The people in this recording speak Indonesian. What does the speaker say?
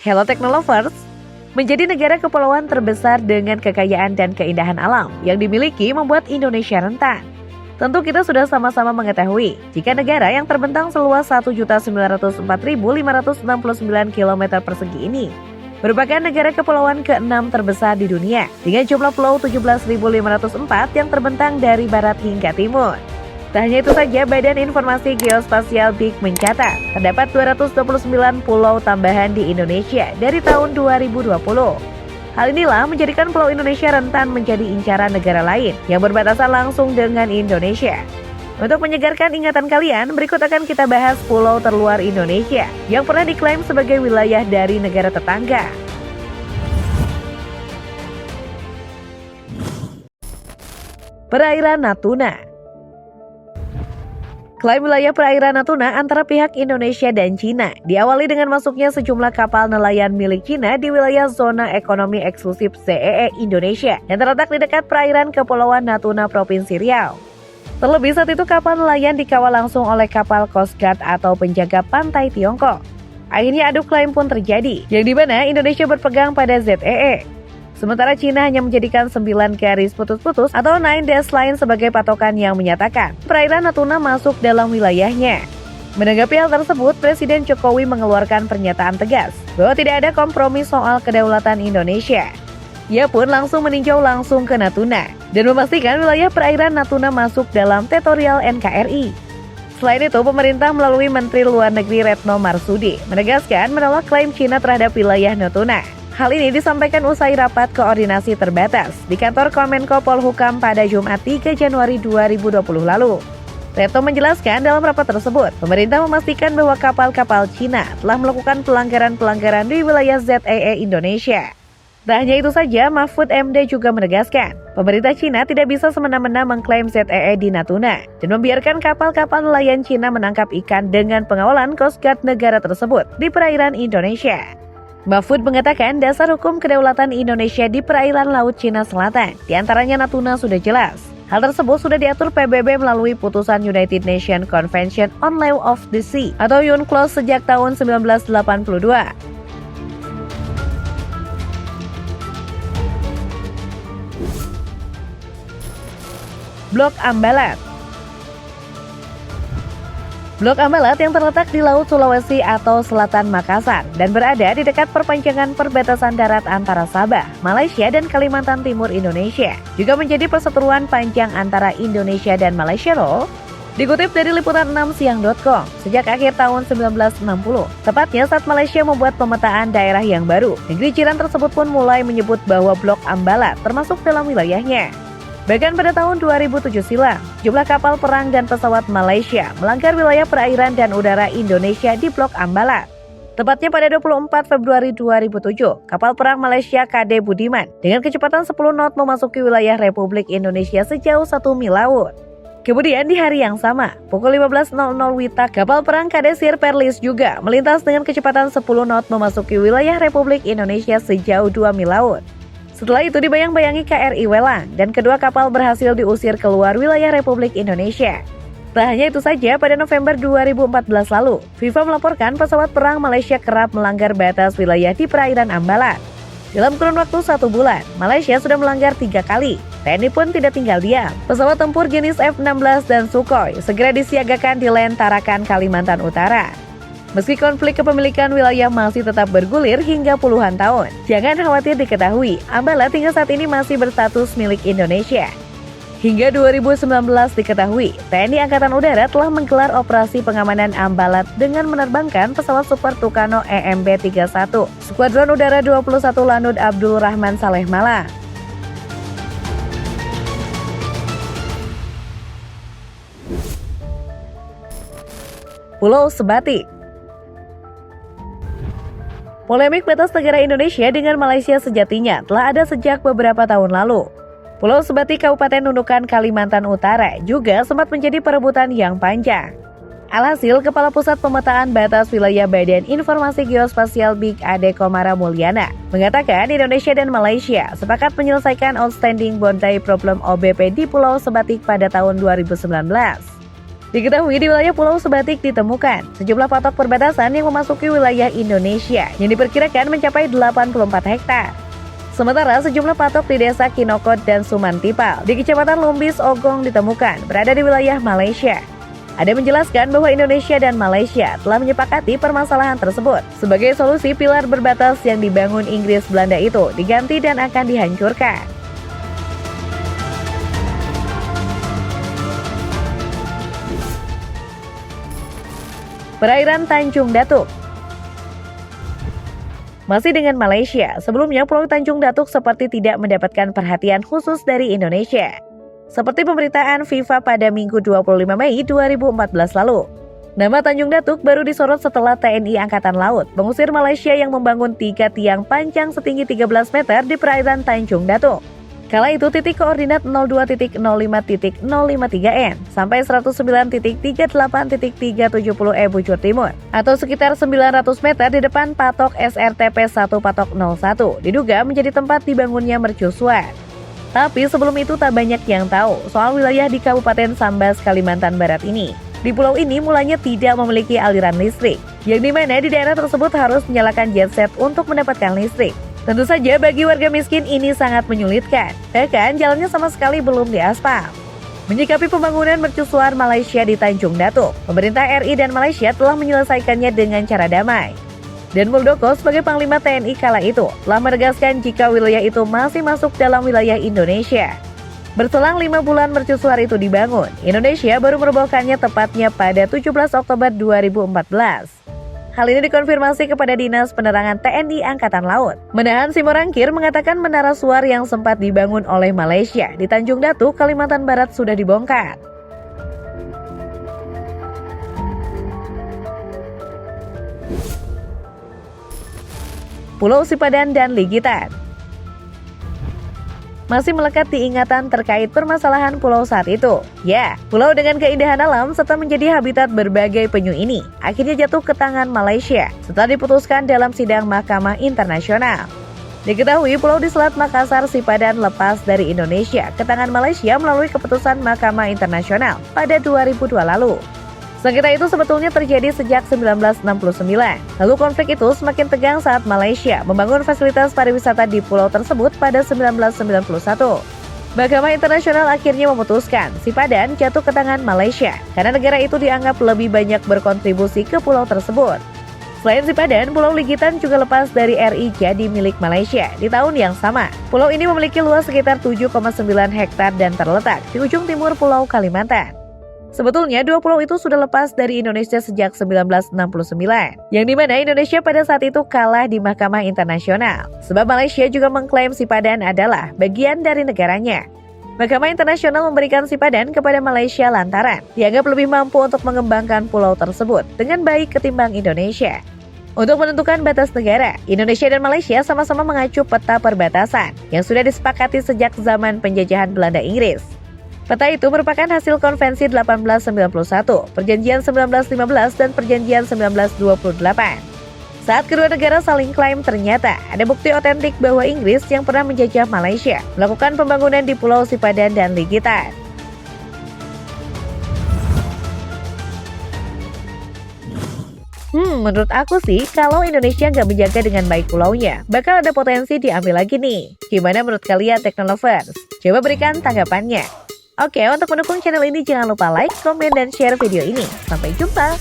Hello Technolovers, menjadi negara kepulauan terbesar dengan kekayaan dan keindahan alam yang dimiliki membuat Indonesia rentan. Tentu kita sudah sama-sama mengetahui jika negara yang terbentang seluas 1.904.569 km persegi ini merupakan negara kepulauan ke-6 terbesar di dunia dengan jumlah pulau 17.504 yang terbentang dari barat hingga timur. Tak hanya itu saja, Badan Informasi Geospasial BIG mencatat terdapat 229 pulau tambahan di Indonesia dari tahun 2020. Hal inilah menjadikan pulau Indonesia rentan menjadi incaran negara lain yang berbatasan langsung dengan Indonesia. Untuk menyegarkan ingatan kalian, berikut akan kita bahas pulau terluar Indonesia yang pernah diklaim sebagai wilayah dari negara tetangga. Perairan Natuna. Klaim wilayah perairan Natuna antara pihak Indonesia dan Cina diawali dengan masuknya sejumlah kapal nelayan milik Cina di wilayah zona ekonomi eksklusif ZEE Indonesia yang terletak di dekat perairan Kepulauan Natuna, Provinsi Riau. Terlebih saat itu kapal nelayan dikawal langsung oleh kapal Coast Guard atau penjaga pantai Tiongkok. Akhirnya adu klaim pun terjadi, yang dimana Indonesia berpegang pada ZEE. Sementara Cina hanya menjadikan 9 garis putus-putus atau 9 dash line sebagai patokan yang menyatakan perairan Natuna masuk dalam wilayahnya. Menanggapi hal tersebut, Presiden Jokowi mengeluarkan pernyataan tegas bahwa tidak ada kompromi soal kedaulatan Indonesia. Ia pun langsung meninjau langsung ke Natuna dan memastikan wilayah perairan Natuna masuk dalam teritorial NKRI. Selain itu, pemerintah melalui Menteri Luar Negeri Retno Marsudi menegaskan menolak klaim Cina terhadap wilayah Natuna. Hal ini disampaikan usai rapat koordinasi terbatas di kantor Kemenko Polhukam pada Jumat 3 Januari 2020 lalu. Retno menjelaskan dalam rapat tersebut, pemerintah memastikan bahwa kapal-kapal Cina telah melakukan pelanggaran-pelanggaran di wilayah ZEE Indonesia. Tak hanya itu saja, Mahfud MD juga menegaskan, pemerintah Cina tidak bisa semena-mena mengklaim ZEE di Natuna dan membiarkan kapal-kapal nelayan Cina menangkap ikan dengan pengawalan Coast Guard negara tersebut di perairan Indonesia. Mahfud mengatakan dasar hukum kedaulatan Indonesia di perairan Laut Cina Selatan, diantaranya Natuna sudah jelas. Hal tersebut sudah diatur PBB melalui putusan United Nations Convention on Law of the Sea atau UNCLOS sejak tahun 1982. Blok Ambalat. Blok Ambalat yang terletak di Laut Sulawesi atau Selatan Makassar dan berada di dekat perpanjangan perbatasan darat antara Sabah, Malaysia dan Kalimantan Timur Indonesia juga menjadi perseteruan panjang antara Indonesia dan Malaysia loh. Dikutip dari liputan6siang.com, sejak akhir tahun 1960, tepatnya saat Malaysia membuat pemetaan daerah yang baru, negeri jiran tersebut pun mulai menyebut bahwa Blok Ambalat termasuk dalam wilayahnya. Bahkan pada tahun 2007 silam, jumlah kapal perang dan pesawat Malaysia melanggar wilayah perairan dan udara Indonesia di Blok Ambalat. Tepatnya pada 24 Februari 2007, kapal perang Malaysia KD Budiman dengan kecepatan 10 knot memasuki wilayah Republik Indonesia sejauh 1 mil laut. Kemudian di hari yang sama, pukul 15.00 WITA, kapal perang KD Sir Perlis juga melintas dengan kecepatan 10 knot memasuki wilayah Republik Indonesia sejauh 2 mil laut. Setelah itu dibayang-bayangi KRI Welang dan kedua kapal berhasil diusir keluar wilayah Republik Indonesia. Tak hanya itu saja, pada November 2014 lalu, FIFA melaporkan pesawat perang Malaysia kerap melanggar batas wilayah di perairan Ambalat. Dalam kurun waktu 1 bulan, Malaysia sudah melanggar 3 kali. TNI pun tidak tinggal diam. Pesawat tempur jenis F-16 dan Sukhoi segera disiagakan di Len Tarakan, Kalimantan Utara. Meski konflik kepemilikan wilayah masih tetap bergulir hingga puluhan tahun, jangan khawatir diketahui, Ambalat hingga saat ini masih berstatus milik Indonesia. Hingga 2019 diketahui, TNI Angkatan Udara telah menggelar operasi pengamanan Ambalat dengan menerbangkan pesawat Super Tucano EMB-31, Skuadron Udara 21 Lanut Abdul Rahman Saleh Malang. Pulau Sebatik. Polemik batas negara Indonesia dengan Malaysia sejatinya telah ada sejak beberapa tahun lalu. Pulau Sebatik Kabupaten Nunukan, Kalimantan Utara juga sempat menjadi perebutan yang panjang. Alhasil, Kepala Pusat Pemetaan Batas Wilayah Badan Informasi Geospasial BIG Ade Komara Mulyana mengatakan Indonesia dan Malaysia sepakat menyelesaikan outstanding boundary problem OBP di Pulau Sebatik pada tahun 2019. Diketahui di wilayah Pulau Sebatik ditemukan sejumlah patok perbatasan yang memasuki wilayah Indonesia yang diperkirakan mencapai 84 hektar. Sementara sejumlah patok di desa Kinokot dan Sumantipal di Kecamatan Lumbis Ogong ditemukan berada di wilayah Malaysia. Ada menjelaskan bahwa Indonesia dan Malaysia telah menyepakati permasalahan tersebut. Sebagai solusi, pilar berbatas yang dibangun Inggris Belanda itu diganti dan akan dihancurkan. Perairan Tanjung Datuk. Masih dengan Malaysia, sebelumnya Pulau Tanjung Datuk seperti tidak mendapatkan perhatian khusus dari Indonesia. Seperti pemberitaan FIFA pada Minggu 25 Mei 2014 lalu. Nama Tanjung Datuk baru disorot setelah TNI Angkatan Laut mengusir Malaysia yang membangun 3 tiang panjang setinggi 13 meter di perairan Tanjung Datuk. Kala itu titik koordinat 02.05.053N sampai 109.38.370E Bujur Timur atau sekitar 900 meter di depan patok SRTP 1 patok 01 diduga menjadi tempat dibangunnya mercusuar. Tapi sebelum itu tak banyak yang tahu soal wilayah di Kabupaten Sambas, Kalimantan Barat ini. Di pulau ini mulanya tidak memiliki aliran listrik, yang dimana di daerah tersebut harus menyalakan genset untuk mendapatkan listrik. Tentu saja bagi warga miskin ini sangat menyulitkan, bahkan jalannya sama sekali belum diaspal. Menyikapi pembangunan mercusuar Malaysia di Tanjung Datuk, pemerintah RI dan Malaysia telah menyelesaikannya dengan cara damai. Dan Muldoko sebagai Panglima TNI kala itu telah menegaskan jika wilayah itu masih masuk dalam wilayah Indonesia. Berselang 5 bulan mercusuar itu dibangun, Indonesia baru merobohkannya tepatnya pada 17 Oktober 2014. Hal ini dikonfirmasi kepada Dinas Penerangan TNI Angkatan Laut. Menahan Simorangkir mengatakan menara suar yang sempat dibangun oleh Malaysia di Tanjung Datuk, Kalimantan Barat sudah dibongkar. Pulau Sipadan dan Ligitan. Masih melekat di ingatan terkait permasalahan pulau saat itu. Ya, pulau dengan keindahan alam serta menjadi habitat berbagai penyu ini akhirnya jatuh ke tangan Malaysia setelah diputuskan dalam sidang Mahkamah Internasional. Diketahui pulau di Selat Makassar Sipadan lepas dari Indonesia ke tangan Malaysia melalui keputusan Mahkamah Internasional pada 2002 lalu. Sengketa itu sebetulnya terjadi sejak 1969. Lalu konflik itu semakin tegang saat Malaysia membangun fasilitas pariwisata di pulau tersebut pada 1991. Mahkamah Internasional akhirnya memutuskan Sipadan jatuh ke tangan Malaysia karena negara itu dianggap lebih banyak berkontribusi ke pulau tersebut. Selain Sipadan, Pulau Ligitan juga lepas dari RI jadi milik Malaysia di tahun yang sama. Pulau ini memiliki luas sekitar 7,9 hektar dan terletak di ujung timur Pulau Kalimantan. Sebetulnya dua pulau itu sudah lepas dari Indonesia sejak 1969, yang dimana Indonesia pada saat itu kalah di Mahkamah Internasional, sebab Malaysia juga mengklaim Sipadan adalah bagian dari negaranya. Mahkamah Internasional memberikan Sipadan kepada Malaysia lantaran dianggap lebih mampu untuk mengembangkan pulau tersebut dengan baik ketimbang Indonesia. Untuk menentukan batas negara, Indonesia dan Malaysia sama-sama mengacu peta perbatasan yang sudah disepakati sejak zaman penjajahan Belanda Inggris. Peta itu merupakan hasil konvensi 1891, perjanjian 1915, dan perjanjian 1928. Saat kedua negara saling klaim, ternyata ada bukti otentik bahwa Inggris yang pernah menjajah Malaysia melakukan pembangunan di Pulau Sipadan dan Ligitan. Menurut aku sih, kalau Indonesia nggak menjaga dengan baik pulaunya, bakal ada potensi diambil lagi nih. Gimana menurut kalian Teknolovers? Coba berikan tanggapannya. Oke, untuk mendukung channel ini jangan lupa like, komen, dan share video ini. Sampai jumpa!